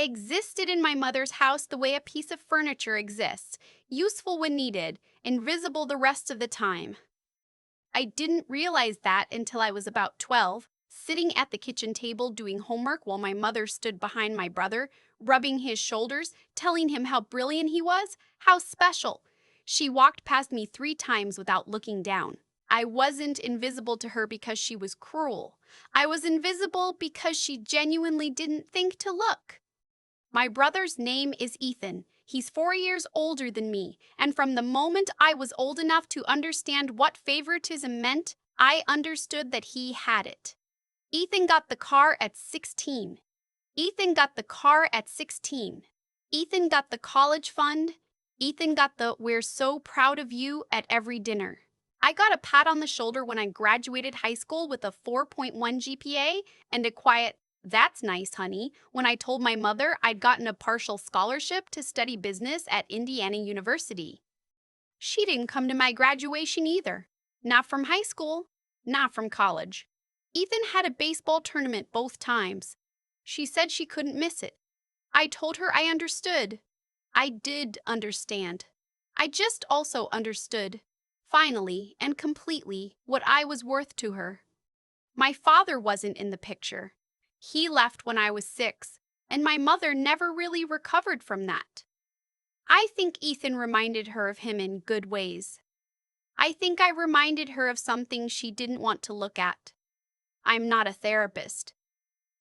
Existed in my mother's house the way a piece of furniture exists, useful when needed, invisible the rest of the time. I didn't realize that until I was about 12, sitting at the kitchen table doing homework while my mother stood behind my brother, rubbing his shoulders, telling him how brilliant he was, how special. She walked past me 3 times without looking down. I wasn't invisible to her because she was cruel. I was invisible because she genuinely didn't think to look. My brother's name is Ethan. He's 4 years older than me, and from the moment I was old enough to understand what favoritism meant, I understood that he had it. Ethan got the car at 16. Ethan got the car at 16. Ethan got the college fund. Ethan got the "we're so proud of you" at every dinner. I got a pat on the shoulder when I graduated high school with a 4.1 GPA and a quiet "that's nice, honey" when I told my mother I'd gotten a partial scholarship to study business at Indiana University. She didn't come to my graduation either. Not from high school, not from college. Ethan had a baseball tournament both times. She said she couldn't miss it. I told her I understood. I did understand. I just also understood, finally and completely, what I was worth to her. My father wasn't in the picture. He left when I was 6, and my mother never really recovered from that. I think Ethan reminded her of him in good ways. I think I reminded her of something she didn't want to look at. I'm not a therapist.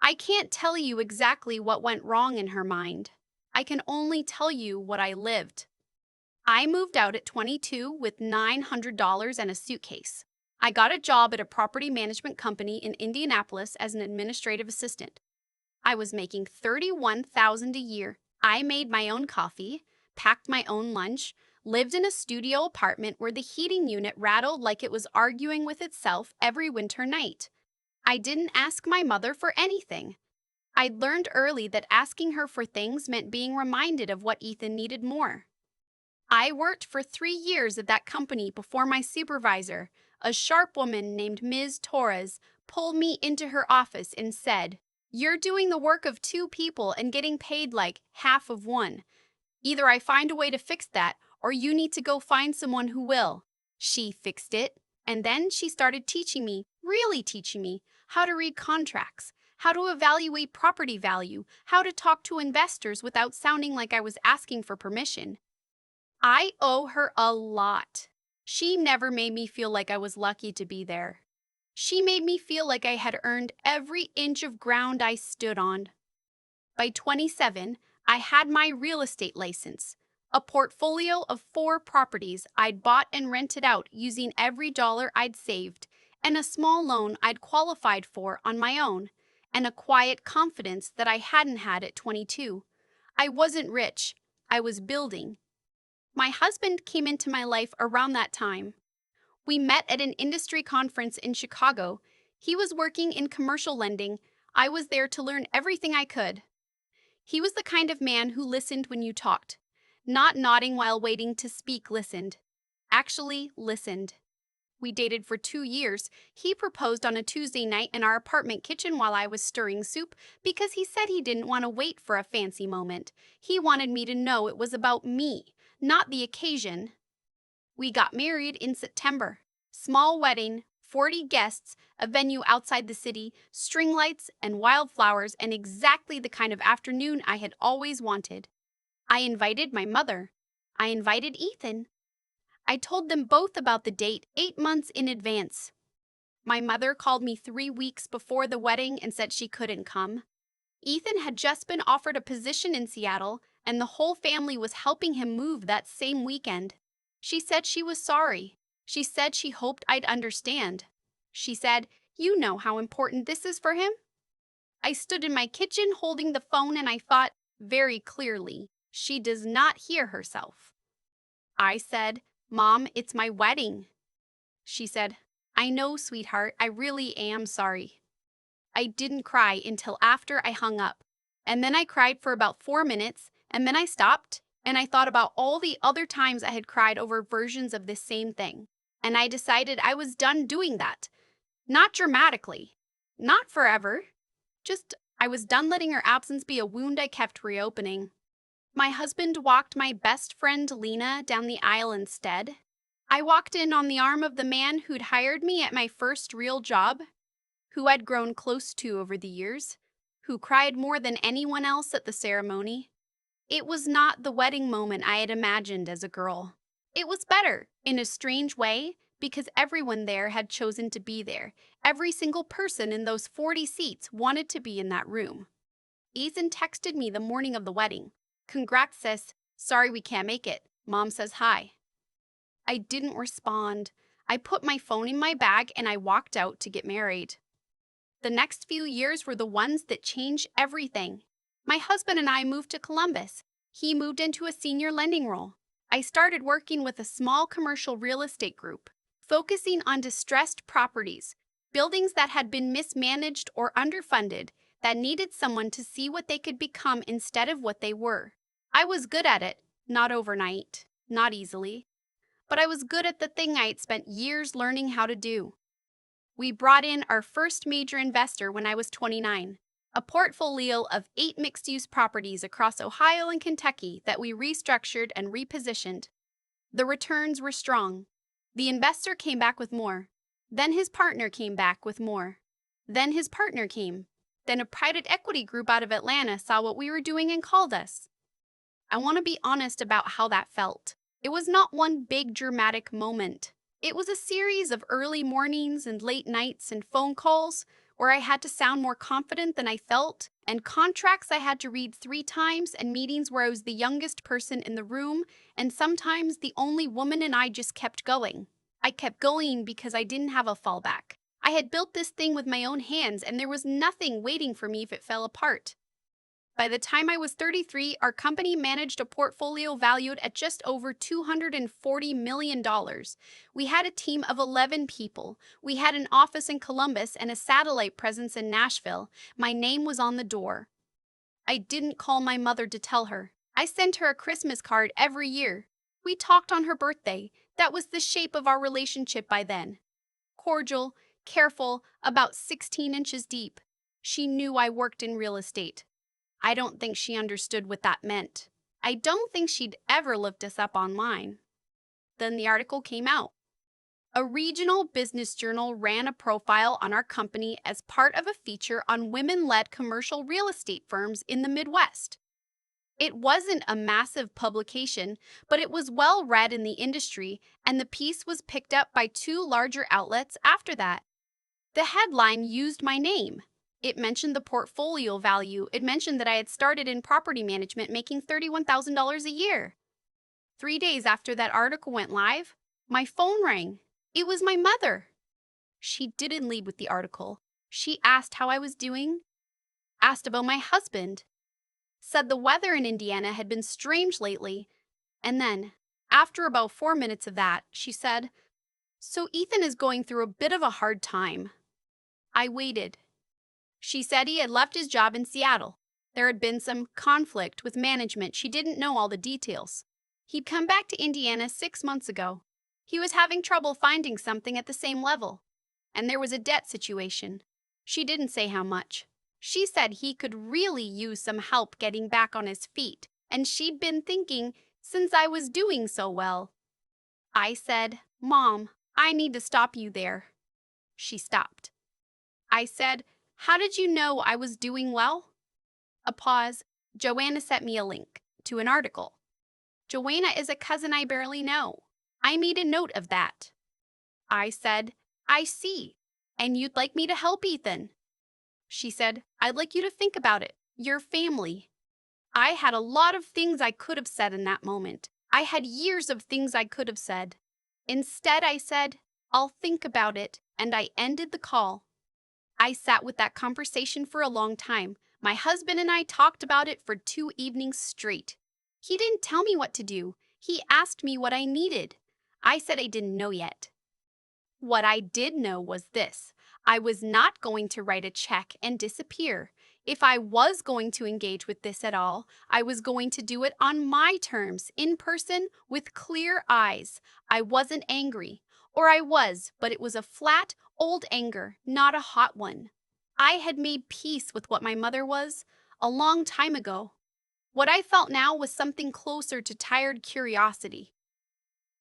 I can't tell you exactly what went wrong in her mind. I can only tell you what I lived. I moved out at 22 with $900 and a suitcase. I got a job at a property management company in Indianapolis as an administrative assistant. I was making $31,000 a year. I made my own coffee, packed my own lunch, lived in a studio apartment where the heating unit rattled like it was arguing with itself every winter night. I didn't ask my mother for anything. I'd learned early that asking her for things meant being reminded of what Ethan needed more. I worked for 3 years at that company before my supervisor, a sharp woman named Ms. Torres, pulled me into her office and said, "You're doing the work of 2 people and getting paid like half of one. Either I find a way to fix that, or you need to go find someone who will." She fixed it, and then she started teaching me, really teaching me, how to read contracts, how to evaluate property value, how to talk to investors without sounding like I was asking for permission. I owe her a lot. She never made me feel like I was lucky to be there. She made me feel like I had earned every inch of ground I stood on. By 27, I had my real estate license, a portfolio of 4 properties I'd bought and rented out using every dollar I'd saved, and a small loan I'd qualified for on my own, and a quiet confidence that I hadn't had at 22. I wasn't rich. I was building. My husband came into my life around that time. We met at an industry conference in Chicago. He was working in commercial lending. I was there to learn everything I could. He was the kind of man who listened when you talked. Not nodding while waiting to speak, listened. Actually listened. We dated for 2 years. He proposed on a Tuesday night in our apartment kitchen while I was stirring soup because he said he didn't want to wait for a fancy moment. He wanted me to know it was about me, not the occasion. We got married in September. Small wedding, 40 guests, a venue outside the city, string lights and wildflowers, and exactly the kind of afternoon I had always wanted. I invited my mother. I invited Ethan. I told them both about the date 8 months in advance. My mother called me 3 weeks before the wedding and said she couldn't come. Ethan had just been offered a position in Seattle, and the whole family was helping him move that same weekend. She said she was sorry. She said she hoped I'd understand. She said, "You know how important this is for him?" I stood in my kitchen holding the phone and I thought, very clearly, she does not hear herself. I said, "Mom, it's my wedding." She said, "I know, sweetheart, I really am sorry." I didn't cry until after I hung up. And then I cried for about 4 minutes, and then I stopped, and I thought about all the other times I had cried over versions of this same thing. And I decided I was done doing that. Not dramatically. Not forever. Just I was done letting her absence be a wound I kept reopening. My husband walked my best friend Lena down the aisle instead. I walked in on the arm of the man who'd hired me at my first real job, who I'd grown close to over the years, who cried more than anyone else at the ceremony. It was not the wedding moment I had imagined as a girl. It was better, in a strange way, because everyone there had chosen to be there. Every single person in those 40 seats wanted to be in that room. Ethan texted me the morning of the wedding. "Congrats, sis. Sorry we can't make it. Mom says hi." I didn't respond. I put my phone in my bag and I walked out to get married. The next few years were the ones that changed everything. My husband and I moved to Columbus. He moved into a senior lending role. I started working with a small commercial real estate group, focusing on distressed properties, buildings that had been mismanaged or underfunded, that needed someone to see what they could become instead of what they were. I was good at it, not overnight, not easily, but I was good at the thing I had spent years learning how to do. We brought in our first major investor when I was 29, a portfolio of 8 mixed-use properties across Ohio and Kentucky that we restructured and repositioned. The returns were strong. The investor came back with more. Then his partner came back with more. Then his partner came. Then a private equity group out of Atlanta saw what we were doing and called us. I want to be honest about how that felt. It was not one big dramatic moment. It was a series of early mornings and late nights and phone calls where I had to sound more confident than I felt, and contracts I had to read 3 times, and meetings where I was the youngest person in the room, and sometimes the only woman, and I just kept going. I kept going because I didn't have a fallback. I had built this thing with my own hands, and there was nothing waiting for me if it fell apart. By the time I was 33, our company managed a portfolio valued at just over $240 million. We had a team of 11 people. We had an office in Columbus and a satellite presence in Nashville. My name was on the door. I didn't call my mother to tell her. I sent her a Christmas card every year. We talked on her birthday. That was the shape of our relationship by then. Cordial, careful, about 16 inches deep. She knew I worked in real estate. I don't think she understood what that meant. I don't think she'd ever looked us up online. Then the article came out. A regional business journal ran a profile on our company as part of a feature on women-led commercial real estate firms in the Midwest. It wasn't a massive publication, but it was well read in the industry, and the piece was picked up by 2 larger outlets after that. The headline used my name. It mentioned the portfolio value. It mentioned that I had started in property management making $31,000 a year. 3 days after that article went live, my phone rang. It was my mother. She didn't lead with the article. She asked how I was doing, asked about my husband, said the weather in Indiana had been strange lately, and then, after about 4 minutes of that, she said, "So Ethan is going through a bit of a hard time." I waited. She said he had left his job in Seattle. There had been some conflict with management. She didn't know all the details. He'd come back to Indiana 6 months ago. He was having trouble finding something at the same level. And there was a debt situation. She didn't say how much. She said he could really use some help getting back on his feet. And she'd been thinking, since I was doing so well. I said, "Mom, I need to stop you there." She stopped. I said, "How did you know I was doing well?" A pause. Joanna sent me a link to an article. Joanna is a cousin I barely know. I made a note of that. I said, "I see. And you'd like me to help Ethan?" She said, "I'd like you to think about it. Your family." I had a lot of things I could have said in that moment. I had years of things I could have said. Instead, I said, "I'll think about it," and I ended the call. I sat with that conversation for a long time. My husband and I talked about it for 2 evenings straight. He didn't tell me what to do. He asked me what I needed. I said I didn't know yet. What I did know was this: I was not going to write a check and disappear. If I was going to engage with this at all, I was going to do it on my terms, in person, with clear eyes. I wasn't angry. Or I was, but it was a flat, old anger, not a hot one. I had made peace with what my mother was a long time ago. What I felt now was something closer to tired curiosity.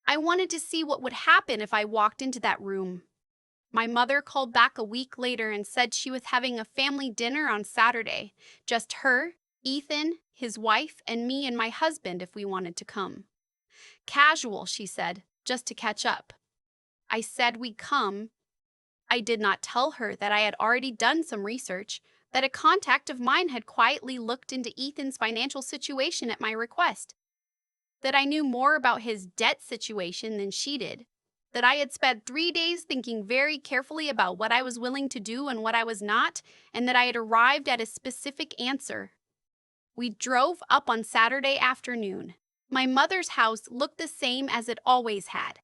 I wanted to see what would happen if I walked into that room. My mother called back a week later and said she was having a family dinner on Saturday. Just her, Ethan, his wife, and me and my husband if we wanted to come. Casual, she said, just to catch up. I said we'd come. I did not tell her that I had already done some research, that a contact of mine had quietly looked into Ethan's financial situation at my request, that I knew more about his debt situation than she did, that I had spent 3 days thinking very carefully about what I was willing to do and what I was not, and that I had arrived at a specific answer. We drove up on Saturday afternoon. My mother's house looked the same as it always had.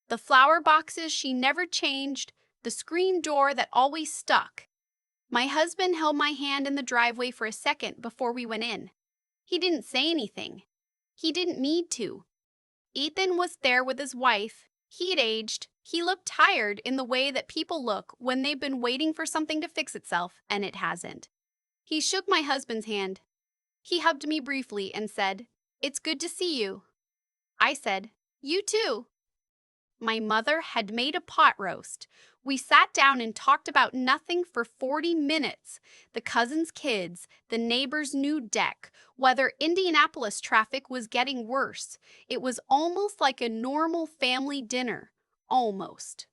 The flower boxes she never changed, the screen door that always stuck. My husband held my hand in the driveway for a second before we went in. He didn't say anything. He didn't need to. Ethan was there with his wife. He'd aged. He looked tired in the way that people look when they've been waiting for something to fix itself and it hasn't. He shook my husband's hand. He hugged me briefly and said, "It's good to see you." I said, "You too." My mother had made a pot roast. We sat down and talked about nothing for 40 minutes. The cousins' kids, the neighbor's new deck, whether Indianapolis traffic was getting worse. It was almost like a normal family dinner. Almost.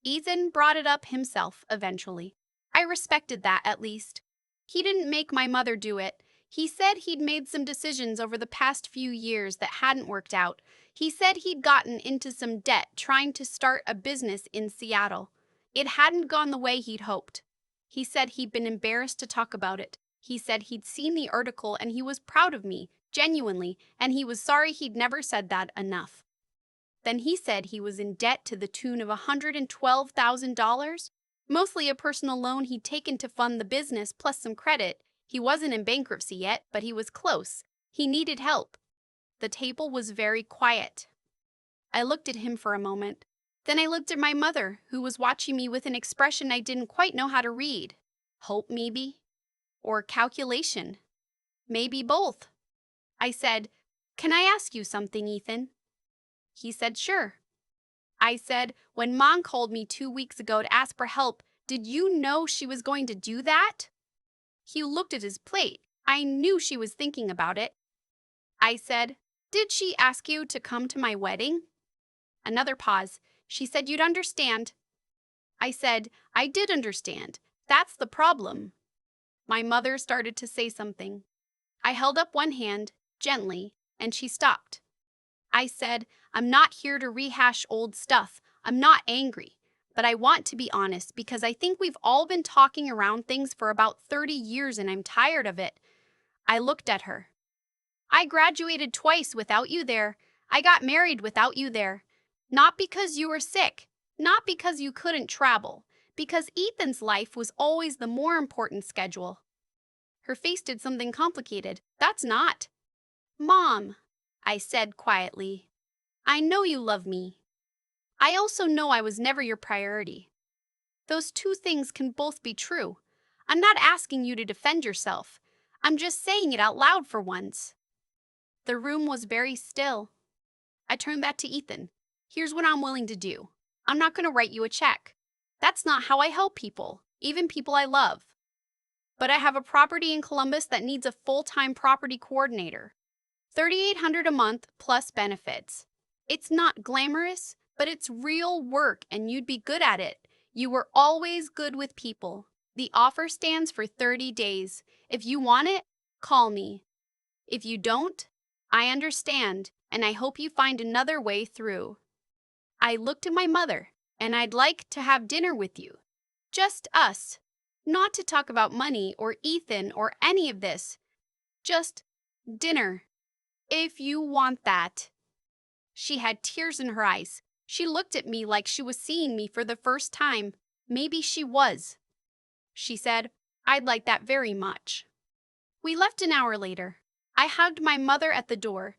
Ethan brought it up himself eventually. I respected that at least. He didn't make my mother do it. He said he'd made some decisions over the past few years that hadn't worked out. He said he'd gotten into some debt trying to start a business in Seattle. It hadn't gone the way he'd hoped. He said he'd been embarrassed to talk about it. He said he'd seen the article and he was proud of me, genuinely, and he was sorry he'd never said that enough. Then he said he was in debt to the tune of $112,000, mostly a personal loan he'd taken to fund the business plus some credit. He wasn't in bankruptcy yet, but he was close. He needed help. The table was very quiet. I looked at him for a moment. Then I looked at my mother, who was watching me with an expression I didn't quite know how to read. Hope, maybe? Or calculation? Maybe both. I said, "Can I ask you something, Ethan?" He said, "Sure." I said, "When Mom called me 2 weeks ago to ask for help, did you know she was going to do that?" He looked at his plate. I knew she was thinking about it. I said, "Did she ask you to come to my wedding?" Another pause. She said, "You'd understand." I said, "I did understand. That's the problem." My mother started to say something. I held up one hand, gently, and she stopped. I said, "I'm not here to rehash old stuff. I'm not angry. But I want to be honest because I think we've all been talking around things for about 30 years and I'm tired of it." I looked at her. "I graduated twice without you there. I got married without you there. Not because you were sick, not because you couldn't travel, because Ethan's life was always the more important schedule." Her face did something complicated. "That's not." "Mom," I said quietly, "I know you love me. I also know I was never your priority. Those two things can both be true. I'm not asking you to defend yourself. I'm just saying it out loud for once." The room was very still. I turned back to Ethan. "Here's what I'm willing to do. I'm not going to write you a check. That's not how I help people, even people I love. But I have a property in Columbus that needs a full-time property coordinator. $3,800 a month plus benefits. It's not glamorous, but it's real work and you'd be good at it. You were always good with people. The offer stands for 30 days. If you want it, call me. If you don't, I understand, and I hope you find another way through." I looked at my mother, and "I'd like to have dinner with you. Just us. Not to talk about money or Ethan or any of this. Just dinner. If you want that." She had tears in her eyes. She looked at me like she was seeing me for the first time. Maybe she was. She said, "I'd like that very much." We left an hour later. I hugged my mother at the door.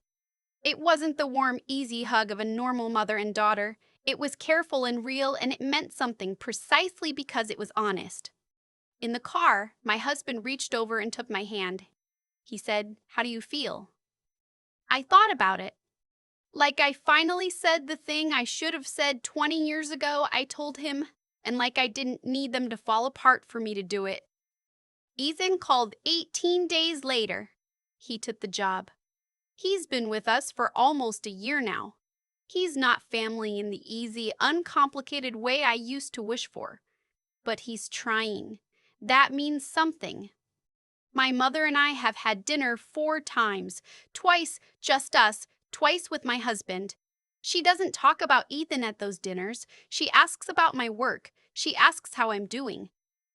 It wasn't the warm, easy hug of a normal mother and daughter. It was careful and real, and it meant something precisely because it was honest. In the car, my husband reached over and took my hand. He said, "How do you feel?" I thought about it. Like I finally said the thing I should have said 20 years ago, I told him, and like I didn't need them to fall apart for me to do it. Ethan called 18 days later. He took the job. He's been with us for almost a year now. He's not family in the easy, uncomplicated way I used to wish for, but he's trying. That means something. My mother and I have had dinner 4 times, twice just us, twice with my husband. She doesn't talk about Ethan at those dinners. She asks about my work. She asks how I'm doing.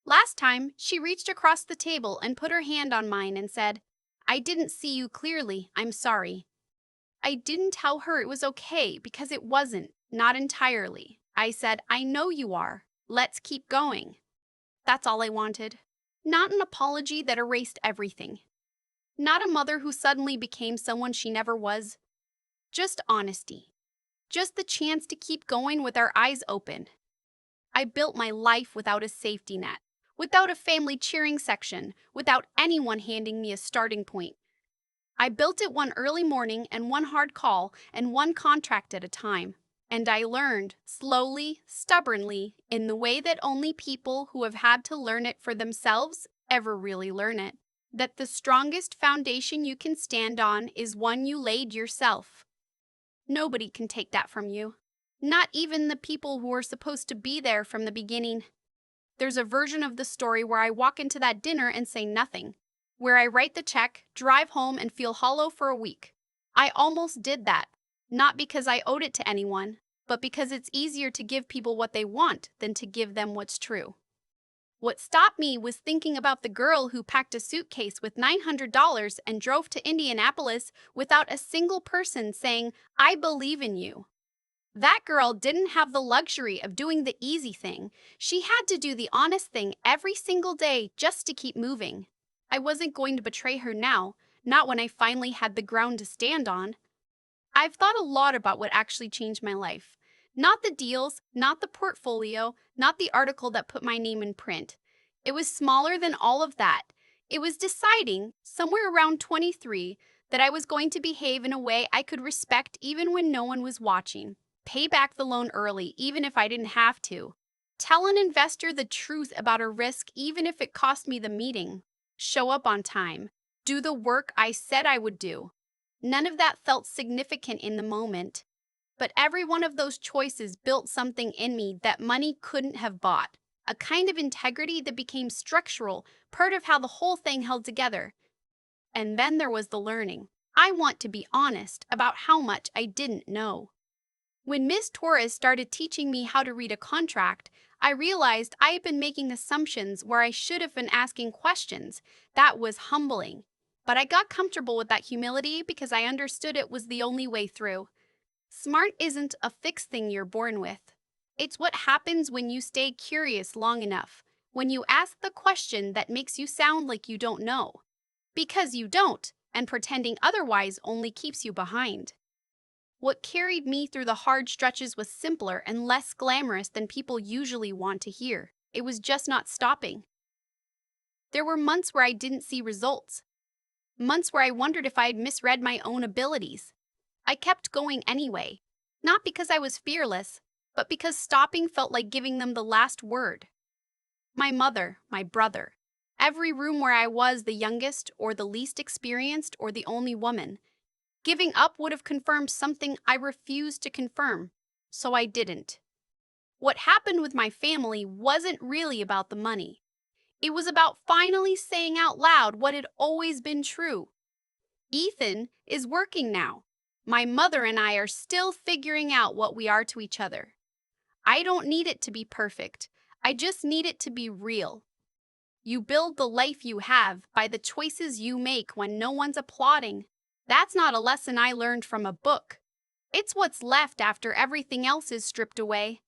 Last time, she reached across the table and put her hand on mine and said, "I didn't see you clearly. I'm sorry." I didn't tell her it was okay because it wasn't, not entirely. I said, "I know you are. Let's keep going." That's all I wanted. Not an apology that erased everything. Not a mother who suddenly became someone she never was. Just honesty. Just the chance to keep going with our eyes open. I built my life without a safety net, without a family cheering section, without anyone handing me a starting point. I built it one early morning and one hard call and one contract at a time. And I learned, slowly, stubbornly, in the way that only people who have had to learn it for themselves ever really learn it, that the strongest foundation you can stand on is one you laid yourself. Nobody can take that from you. Not even the people who are supposed to be there from the beginning. There's a version of the story where I walk into that dinner and say nothing, where I write the check, drive home, and feel hollow for a week. I almost did that, not because I owed it to anyone, but because it's easier to give people what they want than to give them what's true. What stopped me was thinking about the girl who packed a suitcase with $900 and drove to Indianapolis without a single person saying, "I believe in you." That girl didn't have the luxury of doing the easy thing. She had to do the honest thing every single day just to keep moving. I wasn't going to betray her now, not when I finally had the ground to stand on. I've thought a lot about what actually changed my life. Not the deals, not the portfolio, not the article that put my name in print. It was smaller than all of that. It was deciding, somewhere around 23, that I was going to behave in a way I could respect even when no one was watching. Pay back the loan early, even if I didn't have to. Tell an investor the truth about a risk, even if it cost me the meeting. Show up on time. Do the work I said I would do. None of that felt significant in the moment. But every one of those choices built something in me that money couldn't have bought. A kind of integrity that became structural, part of how the whole thing held together. And then there was the learning. I want to be honest about how much I didn't know. When Ms. Torres started teaching me how to read a contract, I realized I had been making assumptions where I should have been asking questions. That was humbling. But I got comfortable with that humility because I understood it was the only way through. Smart isn't a fixed thing you're born with. It's what happens when you stay curious long enough, when you ask the question that makes you sound like you don't know. Because you don't, and pretending otherwise only keeps you behind. What carried me through the hard stretches was simpler and less glamorous than people usually want to hear. It was just not stopping. There were months where I didn't see results. Months where I wondered if I had misread my own abilities. I kept going anyway, not because I was fearless, but because stopping felt like giving them the last word. My mother, my brother, every room where I was the youngest or the least experienced or the only woman. Giving up would have confirmed something I refused to confirm, so I didn't. What happened with my family wasn't really about the money. It was about finally saying out loud what had always been true. Ethan is working now. My mother and I are still figuring out what we are to each other. I don't need it to be perfect. I just need it to be real. You build the life you have by the choices you make when no one's applauding. That's not a lesson I learned from a book. It's what's left after everything else is stripped away.